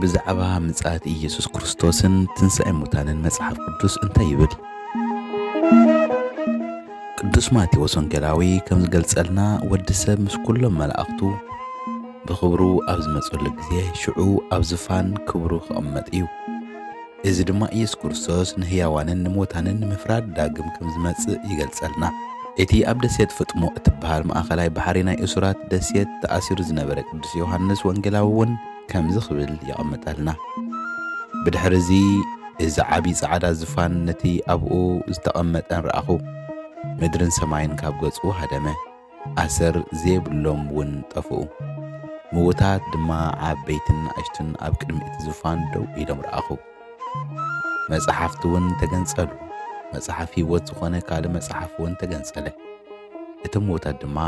ብዛዕባ ምጽአት ኢየሱስ ክርስቶስን ትንሣኤ ሙታንን መጽሐፍ ቅዱስ እንታይ ይብል? ቅዱስ ማቴዎስ ወንጌላዊ ከም ዝገልጸልና ወዲ ሰብ ምስ ኩሎም መላእኽቱ ብኽብሩ ኣብ ዝመጸሉ ግዜ ሽዑ ኣብ ዝፋን ክብሩ ክቕመጥ እዩ። እዚ ድማ ኢየሱስ ክርስቶስ ንህያዋንን ንሞታንን ንምፍራድ ዳግም ከም ዝመጽእ ይገልጸልና። እቲ ኣብ ደሴት ፍጥሞ እትበሃል ማእኸላይ ባሕሪ ናይ እሱራት ደሴት ተኣሲሩ ዝነበረ ቅዱስ ዮሃንስ ወንጌላዊ እውን ከምዚ ክብል ይቕመጠልና። ብድሕሪ እዚ እዚ ዓብዪ ጻዕዳ ዝፋን ነቲ ኣብኡ ዝተቐመጠን ረኣኹ። ምድርን ሰማይን ካብ ገጹ ሃደመ፣ ኣሰር ዘየብሎም እውን ጠፍኡ። ምዉታት ድማ ዓበይትን ንኣሽትን ኣብ ቅድሚ እቲ ዝፋን ደው ኢሎም ረኣኹ። መጽሓፍቲ እውን ተገንጸሉ። መጽሓፍ ሕይወት ዝኾነ ካልእ መጽሓፍ እውን ተገንጸለ። እቶም ምዉታት ድማ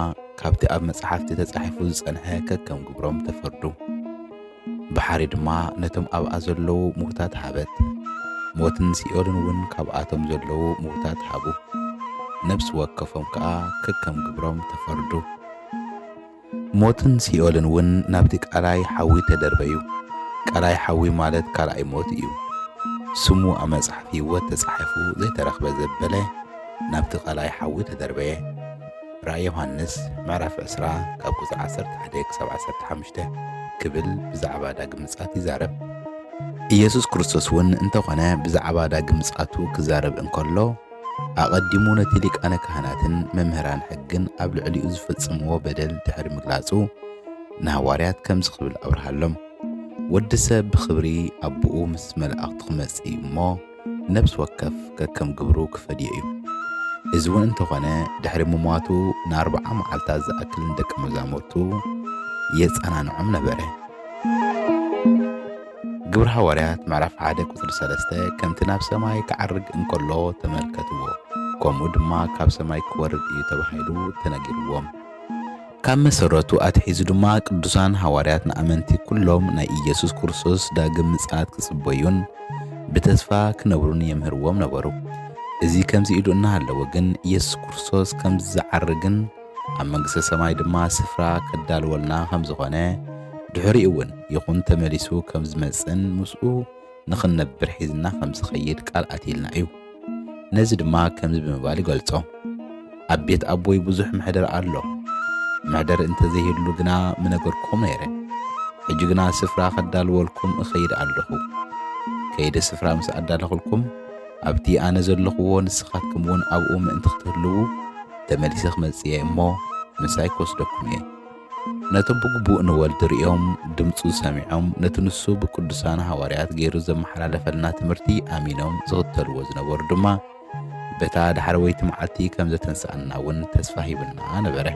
ካብቲ ኣብ መጽሓፍቲ ተጻሒፉ ዝጸንሐ ከከም ግብሮም ተፈርዱ። ባሕሪ ድማ ነቶም ኣብኣ ዘለዉ ምዉታት ሃበት፣ ሞትን ሲኦልን እውን ካብኣቶም ዘለዉ ምዉታት ሃቡ። ነብሲ ወከፎም ከዓ ከከም ግብሮም ተፈርዱ። ሞትን ሲኦልን እውን ናብቲ ቃላይ ሓዊ ተደርበዩ። ቃላይ ሓዊ ማለት ካልኣይ ሞት እዩ። ስሙ ኣብ መጽሓፍ ሕይወት ተጻሒፉ ዘይተረኽበ ዘበለ ናብቲ ቃላይ ሓዊ ተደርበየ። ራእይ ዮሃንስ ምዕራፍ 20 ካብ ቁጽሪ 11 ክሳብ 15 ክብል ብዛዕባ ዳግም ምጽአት ይዛረብ። ኢየሱስ ክርስቶስ እውን እንተኾነ ብዛዕባ ዳግም ምጽአቱ ክዛረብ እንከሎ ኣቐዲሙ ነቲ ሊቃነ ካህናትን መምህራን ሕግን ኣብ ልዕሊኡ ዝፍጽምዎ በደል ድሕሪ ምግላጹ ንሃዋርያት ከምዚ ክብል ኣብርሃሎም። ወዲ ሰብ ብኽብሪ ኣቦኡ ምስ መላእኽቱ ክመጽእ እሞ ነብሲ ወከፍ ከከም ግብሩ ክፈድዮ እዩ። እዚ እውን እንተኾነ ድሕሪ ምሟቱ ን40 መዓልታት ዝኣክልን ደቂ መዛሙርቱ የጸናንዖም ነበረ። ግብሪ ሃዋርያት ምዕራፍ 1 ቁጽሪ 3 ከምቲ ናብ ሰማይ ክዓርግ እንከሎ ተመልከትዎ፣ ከምኡ ድማ ካብ ሰማይ ክወርድ እዩ ተባሂሉ ተነጊርዎም። ካብ መሰረቱ ኣትሒዙ ድማ ቅዱሳን ሃዋርያት ንኣመንቲ ኩሎም ናይ ኢየሱስ ክርስቶስ ዳግም ምጽአት ክጽበዩን ብተስፋ ክነብሩን የምህርዎም ነበሩ። እዚ ከምዚ ኢሉ እናሃለወ ግን ኢየሱስ ክርስቶስ ከም ዝዓርግን ኣብ መንግሥተ ሰማይ ድማ ስፍራ ከዳልወልና ከም ዝኾነ ድሕሪኡ እውን ይኹን ተመሊሱ ከም ዝመጽእን ምስኡ ንኽነብር ሒዝና ከም ዝኸይድ ቃል ኣትይልና እዩ። ነዚ ድማ ከምዚ ብምባል ይገልጾ። ኣብ ቤት ኣቦይ ብዙሕ ምሕደር ኣሎ። ምሕደር እንተዘይህሉ ግና ምነገርኩም ነይረ። ሕጂ ግና ስፍራ ከዳልወልኩም እኸይድ ኣለኹ። ከይደ ስፍራ ምስ ኣዳለኽልኩም ኣብቲ ኣነ ዘለኽዎ ንስኻትኩም እውን ኣብኡ ምእንቲ ክትህልዉ ተመሊሰ ክመጽእ እሞ ምሳይ ክወስደኩም እየ። ነቶም ብግቡእ ንወልዲ ርእዮም ድምፁ ሰሚዖም ነቲ ንሱ ብቅዱሳን ሃዋርያት ገይሩ ዘመሓላለፈልና ትምህርቲ ኣሚኖም ዝኽተልዎ ዝነበሩ ድማ በታ ዳሕረወይቲ መዓልቲ ከም ዘተንስኣና እውን ተስፋ ሂብና ነበረ።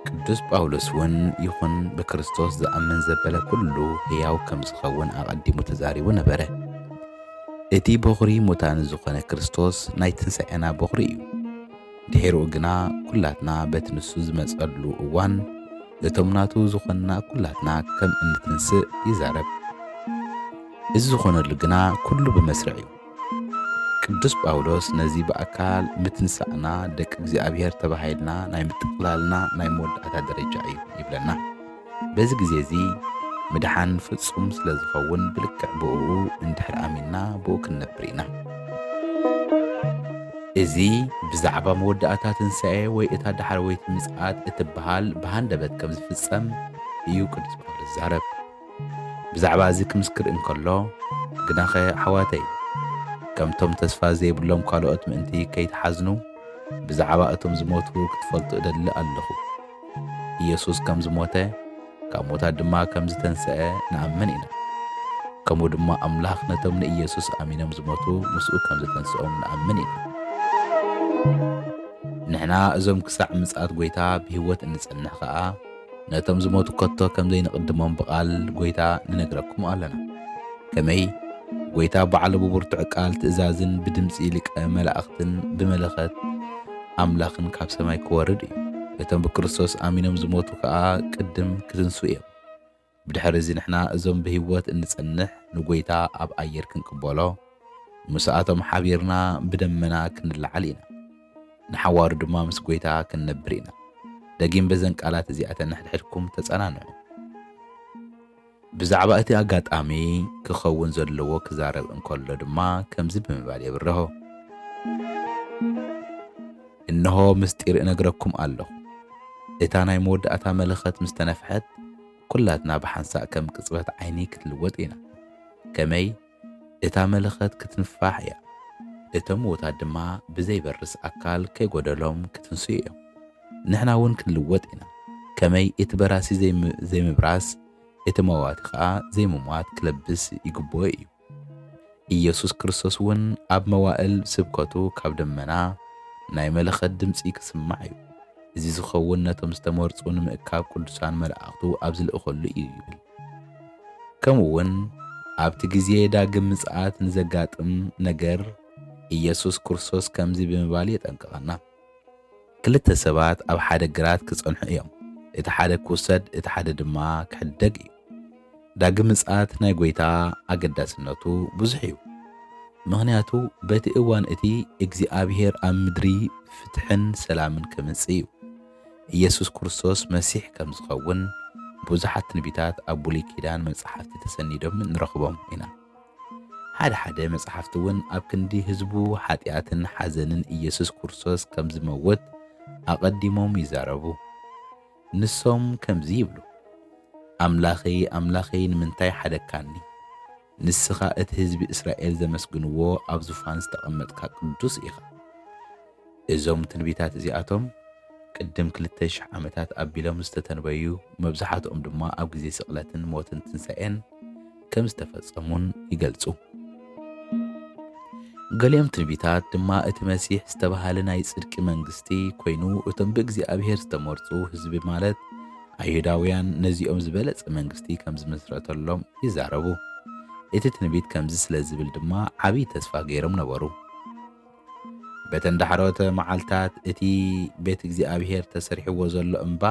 ቅዱስ ጳውሎስ እውን ይኹን ብክርስቶስ ዝኣምን ዘበለ ኩሉ ሕያው ከም ዝኸውን ኣቐዲሙ ተዛሪቡ ነበረ። እቲ በኹሪ ሙታን ዝኾነ ክርስቶስ ናይ ትንሣኤና በኹሪ እዩ። ድሒሩኡ ግና ኩላትና በቲ ንሱ ዝመጸሉ እዋን እቶም ናቱ ዝኾንና ኩላትና ከም እንትንስእ ይዛረብ። እዚ ዝኾነሉ ግና ኩሉ ብመስርዕ እዩ። ቅዱስ ጳውሎስ ነዚ ብኣካል ምትንሳእና ደቂ እግዚኣብሔር ተባሂልና ናይ ምጥቕላልና ናይ መወዳእታ ደረጃ እዩ ይብለና። በዚ ግዜ እዚ ምድሓን ፍጹም ስለ ዝኸውን ብልክዕ ብኡ እንድሕር ኣሚንና ብኡ ክንነብር ኢና። እዚ ብዛዕባ መወዳእታ ትንሣኤ ወይ እታ ዳሕረወይቲ ምጽአት እትበሃል ብሃንደበት ከም ዝፍጸም እዩ ቅዱስ ጳውሎስ ዛረብ። ብዛዕባ እዚ ክምስክር እንከሎ ግናኸ ኣሕዋተይ ከምቶም ተስፋ ዘይብሎም ካልኦት ምእንቲ ከይትሓዝኑ ብዛዕባ እቶም ዝሞቱ ክትፈልጡ እደሊ ኣለኹ። ኢየሱስ ከም ዝሞተ ካብ ሞታት ድማ ከም ዝተንስአ ንኣምን ኢና። ከምኡ ድማ ኣምላኽ ነቶም ንኢየሱስ ኣሚኖም ዝሞቱ ምስኡ ከም ዘተንስኦም ንኣምን ኢና። ንሕና እዞም ክሳዕ ምጽአት ጐይታ ብህይወት እንጸንሕ ከዓ ነቶም ዝሞቱ ከቶ ከም ዘይንቕድሞም ብቓል ጐይታ ንነግረኩም ኣለና። ከመይ ጐይታ ባዕሉ ብብርቱዕ ቃል ትእዛዝን ብድምፂ ሊቀ መላእኽትን ብመለኸት ኣምላኽን ካብ ሰማይ ክወርድ እዩ። እቶም ብክርስቶስ ኣሚኖም ዝሞቱ ከዓ ቅድም ክትንሱ እዮም። ብድሕሪ እዚ ንሕና እዞም ብህይወት እንጸንሕ ንጐይታ ኣብ ኣየር ክንቅበሎ ምስኣቶም ሓቢርና ብደመና ክንለዓል ኢና። ንሓዋሩ ድማ ምስ ጐይታ ክንነብር ኢና። ደጊም በዘን ቃላት እዚኣተን ንሕድሕድኩም ተጸናንዑ። ብዛዕባ እቲ ኣጋጣሚ ክኸውን ዘለዎ ክዛረብ እንከሎ ድማ ከምዚ ብምባል የብርሆ። እነሆ ምስጢር እነግረኩም ኣለኹ፣ እታ ናይ መወዳእታ መለኸት ምስ ተነፍሐት ኩላትና ብሓንሳእ ከም ቅጽበት ዓይኒ ክትልወጥ ኢና። ከመይ እታ መለኸት ክትንፋሕ እያ፣ እቶም ምዉታት ድማ ብዘይበርስ ኣካል ከይጐደሎም ክትንስኡ እዮም። ንሕና እውን ክንልወጥ ኢና። ከመይ እቲ በራሲ ዘይምብራስ እቲ መዋቲ ከዓ ዘይምሟት ክለብስ ይግብኦ እዩ። ኢየሱስ ክርስቶስ እውን ኣብ መዋእል ስብከቱ ካብ ደመና ናይ መለኸት ድምፂ ክስማዕ እዩ። እዚ ዝኸውን ነቶም ዝተመርጹ ንምእካብ ቅዱሳን መላእኽቱ ኣብ ዝልእኸሉ እዩ ይብል። ከምኡውን ኣብቲ ግዜ ዳግም ምጽኣት ንዘጋጥም ነገር ኢየሱስ ክርስቶስ ከምዚ ብምባል የጠንቅቐና። ክልተ ሰባት ኣብ ሓደ ግራት ክጸንሑ እዮም። እቲ ሓደ ክውሰድ፣ እቲ ሓደ ድማ ክሕደግ እዩ። ዳግም ምጽኣት ናይ ጐይታ ኣገዳስነቱ ብዙሕ እዩ። ምኽንያቱ በቲ እዋን እቲ እግዚኣብሔር ኣብ ምድሪ ፍትሕን ሰላምን ከምጽእ እዩ። ኢየሱስ ክርስቶስ መሲሕ ከም ዝኸውን ብዙሓት ትንቢታት ኣብ ብሉይ ኪዳን መጽሓፍቲ ተሰኒዶም ንረኽቦም ኢና። ሓደ መጽሓፍቲ እውን ኣብ ክንዲ ህዝቡ ኃጢኣትን ሓዘንን ኢየሱስ ክርስቶስ ከም ዝመውት ኣቐዲሞም ይዛረቡ። ንሶም ከምዚ ይብሉ፣ ኣምላኸይ ኣምላኸይ ንምንታይ ሓደካኒ? ንስኻ እቲ ህዝቢ እስራኤል ዘመስግንዎ ኣብ ዙፋን ዝተቐመጥካ ቅዱስ ኢኻ። እዞም ትንቢታት እዚኣቶም ቅድም 2000 ዓመታት ኣቢሎም ዝተተንበዩ፣ መብዛሕትኦም ድማ ኣብ ግዜ ስቕለትን ሞትን ትንሣኤን ከም ዝተፈጸሙን ይገልጹ። ገሊኦም ትንቢታት ድማ እቲ መሲሕ ዝተባሃለ ናይ ጽድቂ መንግስቲ ኮይኑ እቶም ብእግዚኣብሔር ዝተመርጹ ህዝቢ ማለት ኣይሁዳውያን ነዚኦም ዝበለጸ መንግስቲ ከም ዝመስረተሎም ይዛረቡ። እቲ ትንቢት ከምዚ ስለ ዝብል ድማ ዓብይ ተስፋ ገይሮም ነበሩ። በተንዳሕሮተ መዓልታት እቲ ቤት እግዚኣብሔር ተሰሪሕዎ ዘሎ እምባ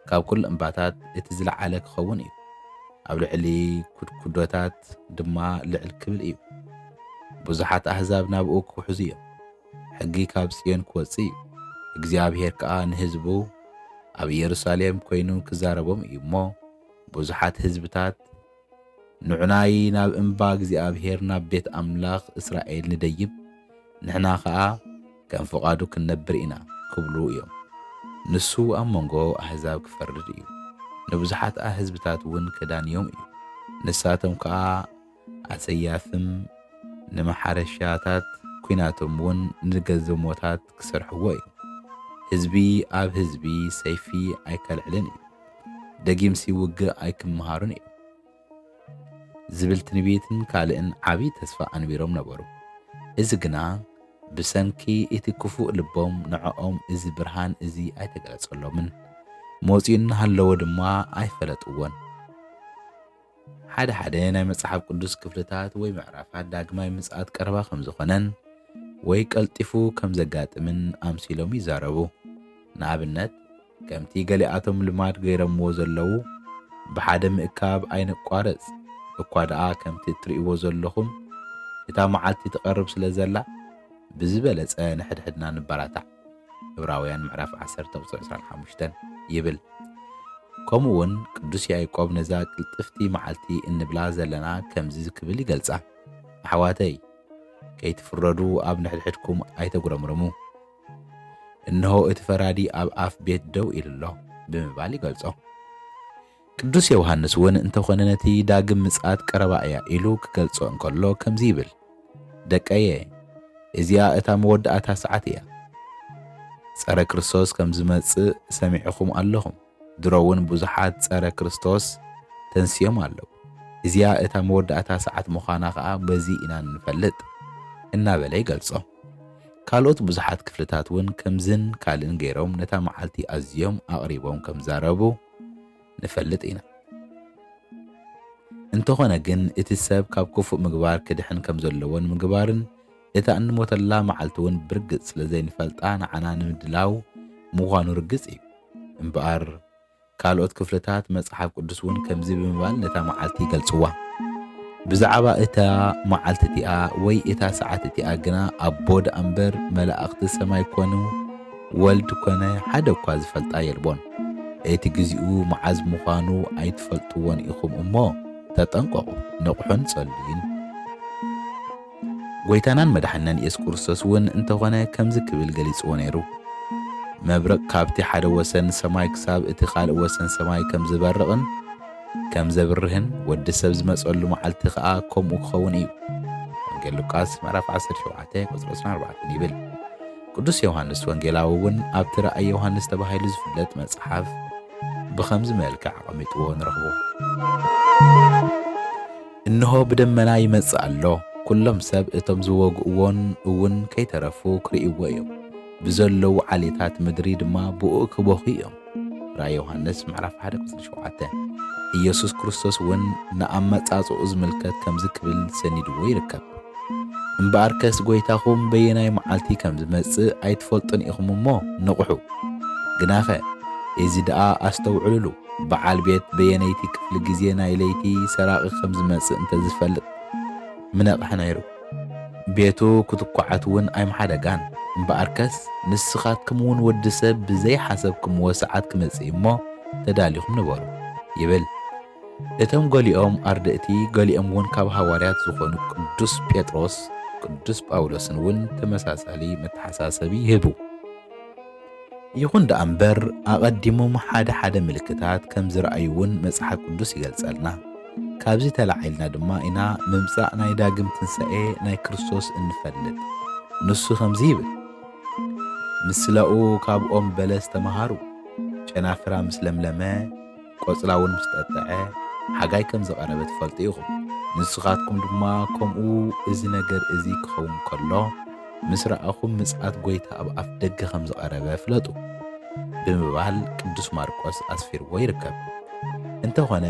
ካብ ኩሉ እምባታት እቲ ዝለዓለ ክኸውን እዩ። ኣብ ልዕሊ ኩድኩዶታት ድማ ልዕል ክብል እዩ። ብዙሓት ኣሕዛብ ናብኡ ክውሕዙ እዮም። ሕጊ ካብ ጽዮን ክወፅእ እዩ። እግዚኣብሔር ከዓ ንህዝቡ ኣብ ኢየሩሳሌም ኮይኑ ክዛረቦም እዩ እሞ ብዙሓት ህዝብታት ንዑናይ ናብ እምባ እግዚኣብሔር ናብ ቤት ኣምላኽ እስራኤል ንደይብ፣ ንሕና ከዓ ከም ፍቓዱ ክንነብር ኢና ክብሉ እዮም። ንሱ ኣብ መንጎ ኣሕዛብ ክፈርድ እዩ። ንብዙሓት ህዝብታት እውን ከዳንዮም እዩ። ንሳቶም ከዓ ኣጸያፍም ንመሓረሻታት ኩናቶም እውን ንገዘሞታት ክሰርሕዎ እዩ። ህዝቢ ኣብ ህዝቢ ሰይፊ ኣይከልዕልን እዩ። ደጊምሲ ውግእ ኣይክምሃሩን እዩ ዝብል ትንቢትን ካልእን ዓብይ ተስፋ ኣንቢሮም ነበሩ። እዚ ግና ብሰንኪ እቲ ክፉእ ልቦም ንዕኦም እዚ ብርሃን እዚ ኣይተገለጸሎምን፣ መጺኡ እናሃለዎ ድማ ኣይፈለጥዎን። ሓደ ናይ መጽሓፍ ቅዱስ ክፍልታት ወይ ምዕራፋት ዳግማይ ምጽኣት ቀረባ ከም ዝኾነን ወይ ቀልጢፉ ከም ዘጋጥምን ኣምሲሎም ይዛረቡ። ንኣብነት ከምቲ ገሊኣቶም ልማድ ገይረምዎ ዘለዉ ብሓደ ምእካብ ኣይነቋረጽ እኳ ደኣ ከምቲ እትርእይዎ ዘለኹም እታ መዓልቲ ትቐርብ ስለ ዘላ ብዝበለጸ ንሕድሕድና ንበራታዕ ዕብራውያን ምዕራፍ 10:25 ይብል። ከምኡውን ቅዱስ ያዕቆብ ነዛ ቅልጥፍቲ መዓልቲ እንብላ ዘለና ከምዚ ክብል ይገልጻ። ኣሕዋተይ ከይትፍረዱ ኣብ ንሕድሕድኩም ኣይተጉረምረሙ፣ እነሆ እቲ ፈራዲ ኣብ ኣፍ ቤት ደው ኢሉ ኣሎ ብምባል ይገልጾ። ቅዱስ ዮሃንስ እውን እንተኾነ ነቲ ዳግም ምጽኣት ቀረባ እያ ኢሉ ክገልጾ እንከሎ ከምዚ ይብል፣ ደቀየ እዚኣ እታ መወዳእታ ሰዓት እያ። ጸረ ክርስቶስ ከም ዝመጽእ ሰሚዕኹም ኣለኹም። ድሮ እውን ብዙሓት ጸረ ክርስቶስ ተንስዮም ኣለዉ። እዚኣ እታ መወዳእታ ሰዓት ምዃና ከዓ በዚ ኢና ንፈልጥ እናበለ ይገልጾ። ካልኦት ብዙሓት ክፍልታት እውን ከምዝን ካልእን ገይሮም ነታ መዓልቲ ኣዝዮም ኣቕሪቦም ከም ዛረቡ ንፈልጥ ኢና። እንተኾነ ግን እቲ ሰብ ካብ ክፉእ ምግባር ክድሕን ከም ዘለዎን ምግባርን እታ እንሞተላ መዓልቲ እውን ብርግጽ ስለ ዘይንፈልጣ ንዓና ንምድላው ምዃኑ ርግጽ እዩ እምበኣር ካልኦት ክፍልታት መጽሓፍ ቅዱስ እውን ከምዚ ብምባል ነታ መዓልቲ ይገልጽዋ። ብዛዕባ እታ መዓልቲ እቲኣ ወይ እታ ሰዓት እቲኣ ግና ኣቦ ደኣ እምበር መላእኽቲ ሰማይ ኮኑ ወልድ ኮነ ሓደ እኳ ዝፈልጣ የልቦን እቲ ግዚኡ መዓዝ ምዃኑ ኣይትፈልጥዎን ኢኹም እሞ ተጠንቀቑ ንቑሑን ጸልዩን። ጎይታናን መድሓኒናን ኢየሱስ ክርስቶስ እውን እንተኾነ ከምዚ ክብል ገሊጽዎ ነይሩ። መብረቕ ካብቲ ሓደ ወሰን ሰማይ ክሳብ እቲ ካልእ ወሰን ሰማይ ከም ዝበርቕን ከም ዘብርህን ወዲ ሰብ ዝመጸሉ መዓልቲ ከዓ ከምኡ ክኸውን እዩ። ወንጌል ሉቃስ ምዕራፍ 17:24 ይብል። ቅዱስ ዮሐንስ ወንጌላዊ እውን ኣብቲ ራእይ ዮሐንስ ተባሂሉ ዝፍለጥ መጽሓፍ ብኸምዚ መልክዕ ኣቐሚጥዎ ንረኽቦ። እንሆ ብደመና ይመጽእ ኣሎ፣ ኩሎም ሰብ እቶም ዝወግእዎን እውን ከይተረፉ ክርእይዎ እዮም፣ ብዘለዉ ዓሌታት ምድሪ ድማ ብኡ ክበኹ እዮም። ራእይ ዮሐንስ ምዕራፍ 1:7 ኢየሱስ ክርስቶስ እውን ንኣመጻጽኡ ዝምልከት ከምዚ ክብል ሰኒድዎ ይርከብ። እምበኣርከስ ጐይታኹም በየናይ መዓልቲ ከም ዝመጽእ ኣይትፈልጡን ኢኹም እሞ ንቑሑ። ግናኸ እዚ ደኣ ኣስተውዕሉሉ፣ በዓል ቤት በየነይቲ ክፍሊ ግዜ ናይ ለይቲ ሰራቒ ከም ዝመጽእ እንተዝፈልጥ ምነቕሐ ነይሩ። ቤቱ ክትኳዓት እውን ኣይመሓደጋን። እምበኣርከስ ንስኻትኩም እውን ወዲ ሰብ ብዘይሓሰብኩምዎ ሰዓት ክመጽእ እሞ ተዳሊኹም ነበሩ ይብል። እቶም ገሊኦም ኣርድእቲ ገሊኦም እውን ካብ ሃዋርያት ዝኾኑ ቅዱስ ጴጥሮስ ቅዱስ ጳውሎስን እውን ተመሳሳሊ መተሓሳሰቢ ይህቡ። ይኹን ደኣ እምበር ኣቐዲሞም ሓደ ሓደ ምልክታት ከም ዝረኣዩ እውን መጽሓፍ ቅዱስ ይገልጸልና። ካብዚ ተላዒልና ድማ ኢና ምምጻእ ናይ ዳግም ትንሣኤ ናይ ክርስቶስ እንፈልጥ። ንሱ ከምዚ ይብል፣ ምስለኡ ካብ ኦም በለስ ተመሃሩ፣ ጨናፍራ ምስ ለምለመ ቆጽላ እውን ምስ ጠጠዐ ሓጋይ ከም ዝቐረበ ትፈልጡ ኢኹም። ንስኻትኩም ድማ ከምኡ እዚ ነገር እዚ ክኸውን ከሎ ምስ ረኣኹም ምጽኣት ጐይታ ኣብ ኣፍ ደገ ከም ዝቐረበ ፍለጡ ብምባል ቅዱስ ማርቆስ ኣስፊርዎ ይርከብ። እንተኾነ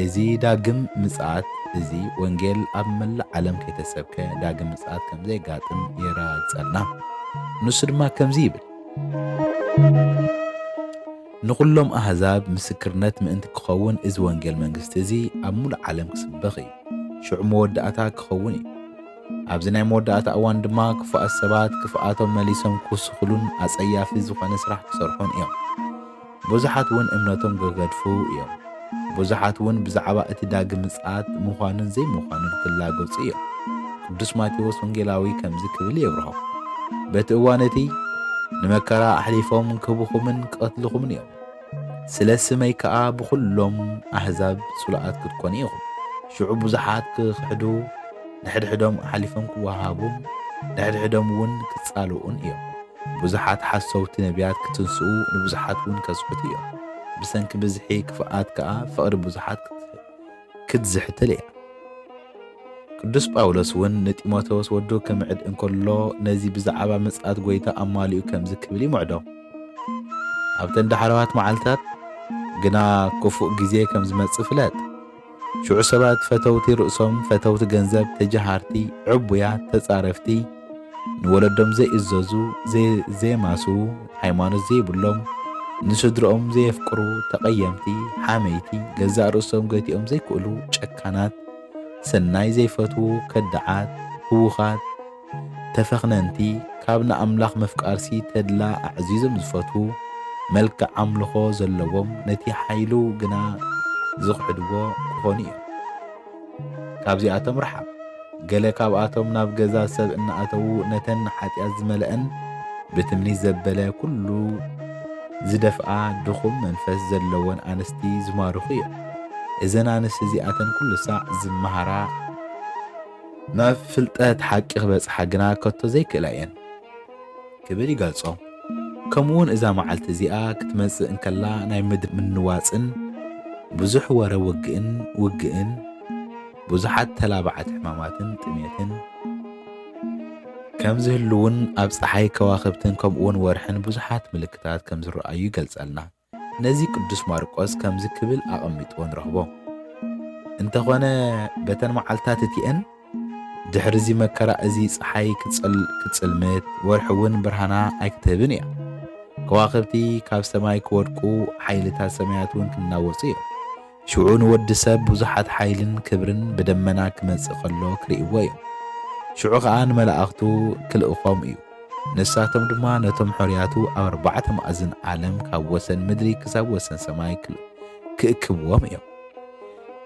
እዚ ዳግም ምጽኣት እዚ ወንጌል ኣብ መላእ ዓለም ከይተሰብከ ዳግም ምጽኣት ከም ዘይጋጥም የረጋግጸልና። ንሱ ድማ ከምዚ ይብል፣ ንኹሎም ኣሕዛብ ምስክርነት ምእንቲ ክኸውን እዚ ወንጌል መንግሥቲ እዚ ኣብ ሙሉእ ዓለም ክስበኽ እዩ። ሽዑ መወዳእታ ክኸውን እዩ። ኣብዚ ናይ መወዳእታ እዋን ድማ ክፉኣት ሰባት ክፍኣቶም መሊሶም ክውስኽሉን ኣጸያፊ ዝኾነ ስራሕ ክሰርሑን እዮም። ብዙሓት እውን እምነቶም ክገድፉ እዮም። ብዙሓት እውን ብዛዕባ እቲ ዳግም ምጽኣት ምዃኑን ዘይምዃኑን ክላገጹ እዮም። ቅዱስ ማቴዎስ ወንጌላዊ ከምዚ ክብል የብርሆ፣ በቲ እዋን እቲ ንመከራ ኣሕሊፎም ክቡኹምን ክቐትልኹምን እዮም። ስለ ስመይ ከዓ ብኹሎም ኣሕዛብ ጽሉኣት ክትኮኑ ኢኹም። ሽዑ ብዙሓት ክኽሕዱ ንሕድሕዶም ኣሓሊፎም ክወሃቡን ንሕድሕዶም እውን ክጻልኡን እዮም። ብዙሓት ሓሰውቲ ነቢያት ክትንስኡ ንብዙሓት እውን ከስሑቱ እዮም። ብሰንኪ ብዝሒ ክፍኣት ከዓ ፍቕሪ ብዙሓት ክትዝሕትል እያ። ቅዱስ ጳውሎስ እውን ንጢሞቴዎስ ወዱ ከምዕድ እንከሎ ነዚ ብዛዕባ ምጽኣት ጐይታ ኣማሊኡ ከምዚ ክብል ይምዕዶ፣ ኣብተን ዳሕረዋት መዓልትታት ግና ክፉእ ግዜ ከም ዝመጽእ ፍለጥ። ሽዑ ሰባት ፈተውቲ ርእሶም፣ ፈተውቲ ገንዘብ፣ ተጃሃርቲ፣ ዕቡያት፣ ተጻረፍቲ፣ ንወለዶም ዘይእዘዙ፣ ዘይማሱ፣ ሃይማኖት ዘይብሎም፣ ንስድሮኦም ዘየፍቅሩ፣ ተቐየምቲ፣ ሓመይቲ፣ ገዛእ ርእሶም ገቲኦም ዘይክእሉ፣ ጨካናት፣ ሰናይ ዘይፈትዉ፣ ከዳዓት፣ ህውኻት፣ ተፈኽነንቲ፣ ካብ ንኣምላኽ መፍቃርሲ ተድላ ኣዕዚዞም ዝፈትዉ፣ መልክዕ ኣምልኾ ዘለዎም፣ ነቲ ሓይሉ ግና ዝኽሕድዎ ክኾኑ እዮም። ካብዚኣቶም ረሓብ ገለ ካብኣቶም ናብ ገዛ ሰብ እናኣተዉ ነተን ሓጢኣት ዝመልአን ብትምኒት ዘበለ ኩሉ ዝደፍኣ ድኹም መንፈስ ዘለወን ኣንስቲ ዝማርኹ እዮም። እዘን ኣንስቲ እዚኣተን ኩሉ ሳዕ ዝመሃራ ናብ ፍልጠት ሓቂ ክበጽሓ ግና ከቶ ዘይክእላ እየን ክብል ይገልጾ። ከምኡውን እዛ መዓልቲ እዚኣ ክትመጽእ እንከላ ናይ ምድሪ ምንዋጽን ብዙሕ ወረ ውግእን ብዙሓት ተላባዓት ሕማማትን ጥሜትን ከም ዝህልውን ኣብ ፀሓይ ከዋኽብትን ከምኡውን ወርሕን ብዙሓት ምልክታት ከም ዝረኣዩ ይገልጸልና። ነዚ ቅዱስ ማርቆስ ከምዚ ክብል ኣቐሚጥዎ ንረኽቦ፣ እንተኾነ በተን መዓልትታት እቲአን ድሕሪ እዚ መከራ እዚ ፀሓይ ክጽልምት ወርሒ እውን ብርሃና ኣይክትህብን እያ። ከዋኽብቲ ካብ ሰማይ ክወድቁ ሓይልታት ሰማያት እውን ክናወፁ እዮም። ሽዑ ንወዲ ሰብ ብዙሓት ሓይልን ክብርን ብደመና ክመጽእ ከሎ ክርእይዎ እዮም። ሽዑ ከዓ ንመላእኽቱ ክልእኾም እዩ። ንሳቶም ድማ ነቶም ሕርያቱ ኣብ ኣርባዕተ ማዕዝን ዓለም ካብ ወሰን ምድሪ ክሳብ ወሰን ሰማይ ክእክብዎም እዮም።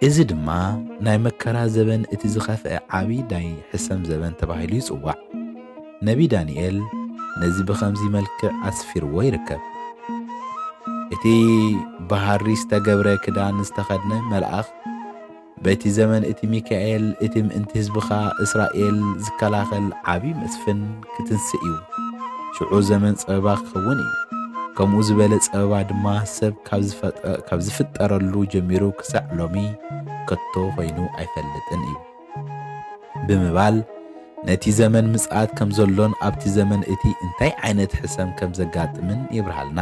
እዚ ድማ ናይ መከራ ዘበን እቲ ዝኸፍአ ዓብይ ናይ ሕሰም ዘበን ተባሂሉ ይጽዋዕ። ነቢ ዳንኤል ነዚ ብኸምዚ መልክዕ ኣስፊርዎ ይርከብ። እቲ ባህሪ ዝተገብረ ክዳን ዝተኸድነ መልኣኽ በቲ ዘመን እቲ ሚካኤል እቲ ምእንቲ ህዝብኻ እስራኤል ዝከላኸል ዓብይ መስፍን ክትንስእ እዩ። ሽዑ ዘመን ፀበባ ክኸውን እዩ። ከምኡ ዝበለ ፀበባ ድማ ሰብ ካብ ዝፍጠረሉ ጀሚሩ ክሳዕ ሎሚ ከቶ ኮይኑ ኣይፈልጥን እዩ ብምባል ነቲ ዘመን ምጽኣት ከም ዘሎን ኣብቲ ዘመን እቲ እንታይ ዓይነት ሕሰም ከም ዘጋጥምን ይብርሃልና።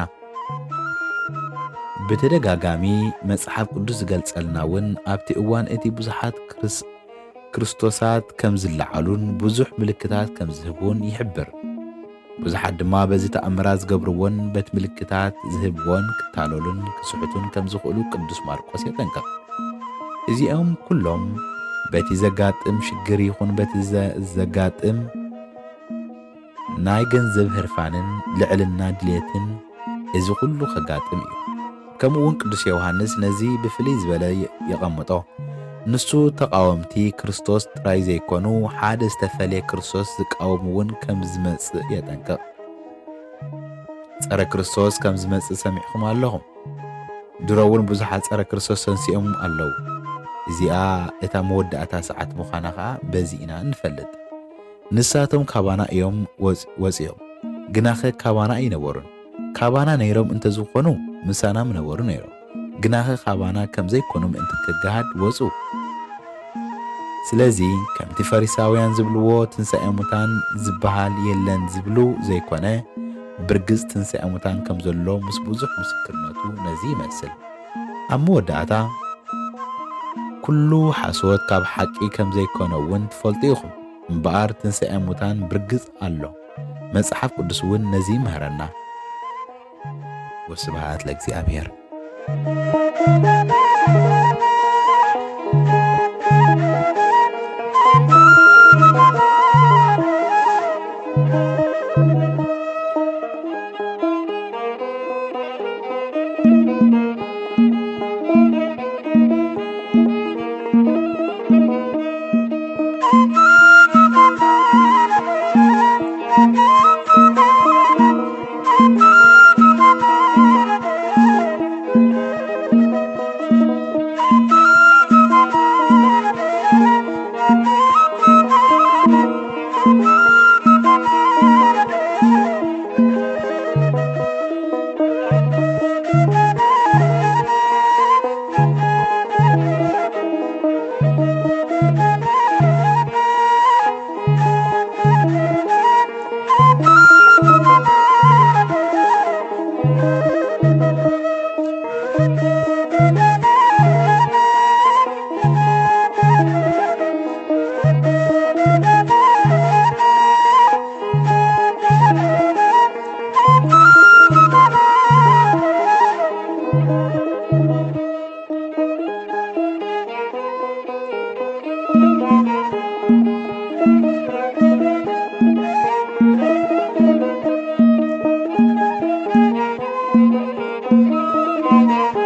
ብተደጋጋሚ መጽሓፍ ቅዱስ ዝገልጸልና እውን ኣብቲ እዋን እቲ ብዙሓት ክርስቶሳት ከም ዝለዓሉን ብዙሕ ምልክታት ከም ዝህቡን ይሕብር። ብዙሓት ድማ በዚ ተኣምራት ዝገብርዎን በቲ ምልክታት ዝህብዎን ክታለሉን ክስሕቱን ከም ዝኽእሉ ቅዱስ ማርቆስ የጠንቀቕ። እዚኦም ኩሎም በቲ ዘጋጥም ሽግር ይኹን በቲ ዘጋጥም ናይ ገንዘብ ህርፋንን ልዕልና ድልየትን እዚ ኩሉ ከጋጥም እዩ። ከምኡውን ቅዱስ ዮሃንስ ነዚ ብፍልይ ዝበለ የቐምጦ። ንሱ ተቃወምቲ ክርስቶስ ጥራይ ዘይኮኑ ሓደ ዝተፈለየ ክርስቶስ ዝቃወሙውን ከም ዝመጽእ የጠንቅቕ። ጸረ ክርስቶስ ከም ዝመጽእ ሰሚዕኹም ኣለኹም። ድሮውን ብዙሓት ጸረ ክርስቶስ ተንስኦም ኣለዉ። እዚኣ እታ መወዳእታ ሰዓት ምዃና ከዓ በዚ ኢና እንፈልጥ። ንሳቶም ካባና እዮም ወፂኦም፣ ግናኸ ካባና ኣይነበሩን። ካባና ነይሮም እንተዝኾኑ ምሳናም ነበሩ ነይሮም። ግናኸ ካባና ከም ዘይኮኑ ምእንቲ ክገሃድ ወፁ። ስለዚ ከምቲ ፈሪሳውያን ዝብልዎ ትንሣኤ ሙታን ዝበሃል የለን ዝብሉ ዘይኮነ ብርግጽ ትንሣኤ ሙታን ከም ዘሎ ምስ ብዙሕ ምስክርነቱ ነዚ ይመስል። ኣብ መወዳእታ ኩሉ ሓሶት ካብ ሓቂ ከም ዘይኮነ እውን ትፈልጡ ኢኹም። እምበኣር ትንሣኤ ሙታን ብርግጽ ኣሎ። መጽሓፍ ቅዱስ እውን ነዚ ይምህረና። ወስብሐት ለእግዚአብሔር።